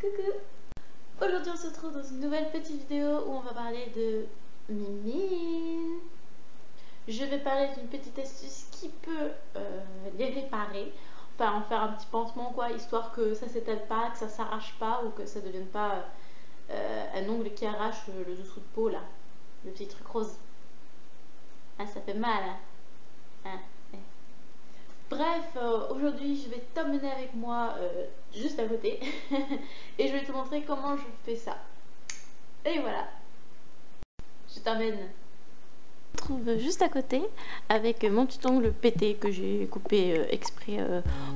Coucou. Aujourd'hui on se retrouve dans une nouvelle petite vidéo où on va parler de mimines. Je vais parler d'une petite astuce qui peut les réparer. Enfin en faire un petit pansement quoi, histoire que ça s'étale pas, que ça s'arrache pas ou que ça devienne pas un ongle qui arrache le dessous de peau là. Le petit truc rose. Ah ça fait mal hein. Bref, aujourd'hui je vais t'emmener avec moi juste à côté et je vais te montrer comment je fais ça. Et voilà, je t'emmène. Je me trouve juste à côté avec mon petit ongle pété que j'ai coupé exprès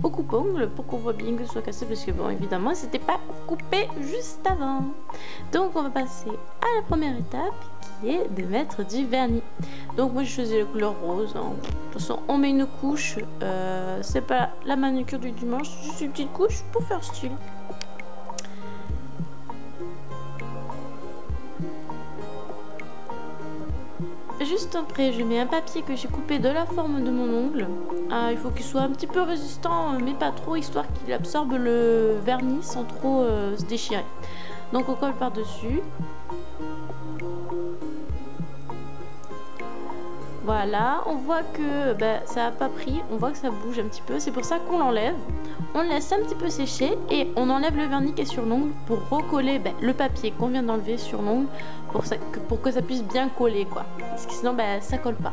au coupe-ongle pour qu'on voit bien que ce soit cassé parce que bon évidemment c'était pas coupé juste avant. Donc on va passer à la première étape qui est de mettre du vernis. Donc moi je choisis la couleur rose hein. De toute façon on met une couche, c'est pas la manucure du dimanche, juste une petite couche pour faire style. Juste après, je mets un papier que j'ai coupé de la forme de mon ongle. Il faut qu'il soit un petit peu résistant, mais pas trop, histoire qu'il absorbe le vernis sans trop se déchirer. Donc on colle par-dessus. Voilà, on voit que ça n'a pas pris, on voit que ça bouge un petit peu, c'est pour ça qu'on l'enlève. On le laisse un petit peu sécher et on enlève le vernis qui est sur l'ongle pour recoller le papier qu'on vient d'enlever sur l'ongle pour que ça puisse bien coller quoi. Parce que sinon ça colle pas.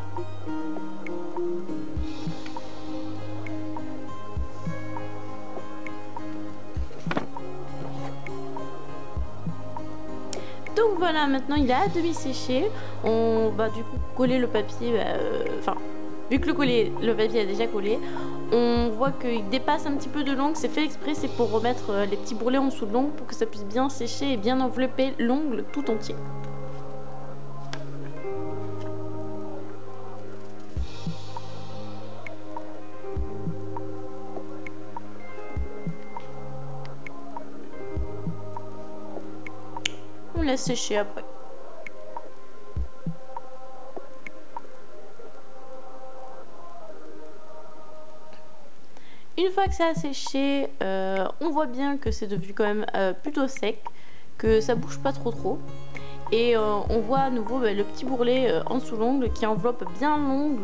Donc voilà, maintenant il est à demi séché. On va du coup coller le papier, vu que le papier a déjà collé, on voit qu'il dépasse un petit peu de l'ongle. C'est fait exprès, c'est pour remettre les petits bourrelets en dessous de l'ongle pour que ça puisse bien sécher et bien envelopper l'ongle tout entier. On laisse sécher après. Une fois que ça a séché, on voit bien que c'est devenu quand même plutôt sec, que ça bouge pas trop. Et on voit à nouveau le petit bourrelet en dessous de l'ongle qui enveloppe bien l'ongle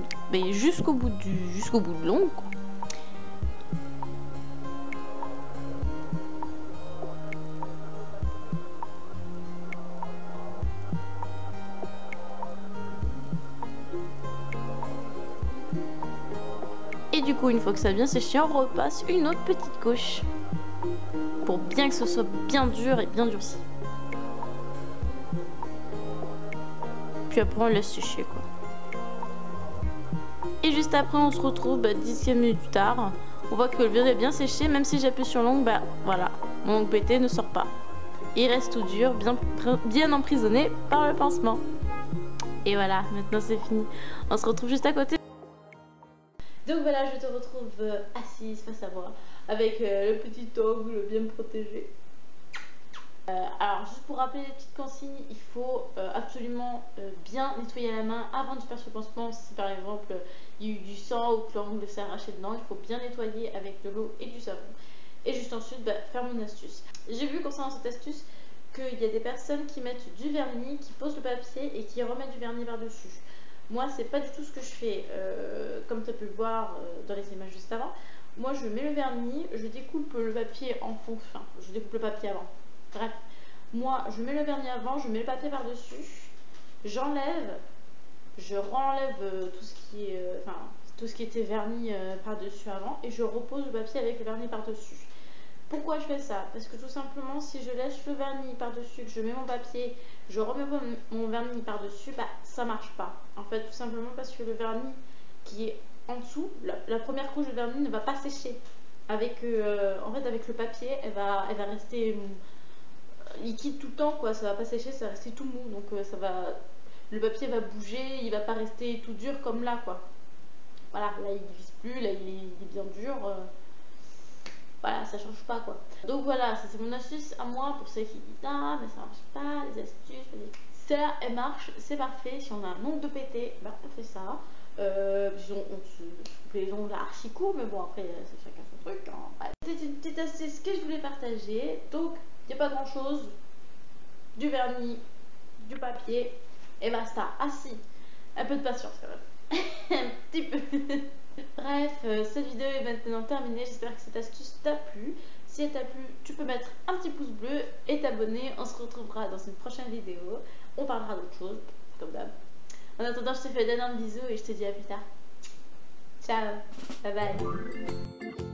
jusqu'au bout de l'ongle. Et du coup, une fois que ça a bien séché, on repasse une autre petite couche pour bien que ce soit bien dur et bien durci. Puis après, on laisse sécher quoi. Et juste après, on se retrouve 10 minutes plus tard. On voit que le verre est bien séché, même si j'appuie sur l'ongle, voilà, mon ongle pété ne sort pas. Il reste tout dur, bien emprisonné par le pansement. Et voilà, maintenant c'est fini. On se retrouve juste à côté. Donc voilà, je te retrouve assise face à moi avec le petit ongle bien protégé. Alors juste pour rappeler les petites consignes, il faut absolument bien nettoyer la main avant de faire ce pansement. Si par exemple il y a eu du sang ou que l'ongle s'est arraché dedans, il faut bien nettoyer avec de l'eau et du savon. Et juste ensuite faire mon astuce. J'ai vu concernant cette astuce qu'il y a des personnes qui mettent du vernis, qui posent le papier et qui remettent du vernis par-dessus. Moi, c'est pas du tout ce que je fais, comme tu as pu le voir dans les images juste avant. Moi, je mets le vernis, je découpe le papier en fond, je découpe le papier avant. Bref, moi, je mets le vernis avant, je mets le papier par-dessus, j'enlève, je renlève tout ce qui était vernis par-dessus avant et je repose le papier avec le vernis par-dessus. Pourquoi je fais ça? Parce que tout simplement, si je laisse le vernis par-dessus, que je mets mon papier, je remets mon vernis par-dessus, ça marche pas. En fait, tout simplement parce que le vernis qui est en dessous, la première couche de vernis ne va pas sécher. Avec le papier, elle va rester liquide tout le temps, quoi. Ça va pas sécher, ça va rester tout mou. Donc le papier va bouger, il va pas rester tout dur comme là, quoi. Voilà, là il glisse plus, là il est bien dur. Voilà, ça change pas quoi. Donc voilà, ça c'est mon astuce à moi pour ceux qui disent ah mais ça marche pas, les astuces. Ça elle marche, c'est parfait. Si on a un ongle de pété, on fait ça. On se coupe les ongles archi courts, mais bon après c'est chacun son truc. Hein. C'était une petite astuce que je voulais partager. Donc Il n'y a pas grand chose. Du vernis, du papier et basta. Ah si, un peu de patience quand même. Un petit peu. Bref, cette vidéo est maintenant terminée. J'espère que cette astuce t'a plu. Si elle t'a plu, tu peux mettre un petit pouce bleu et t'abonner. On se retrouvera dans une prochaine vidéo. On parlera d'autre chose, comme d'hab. En attendant, je te fais d'énormes bisous et je te dis à plus tard. Ciao, bye bye.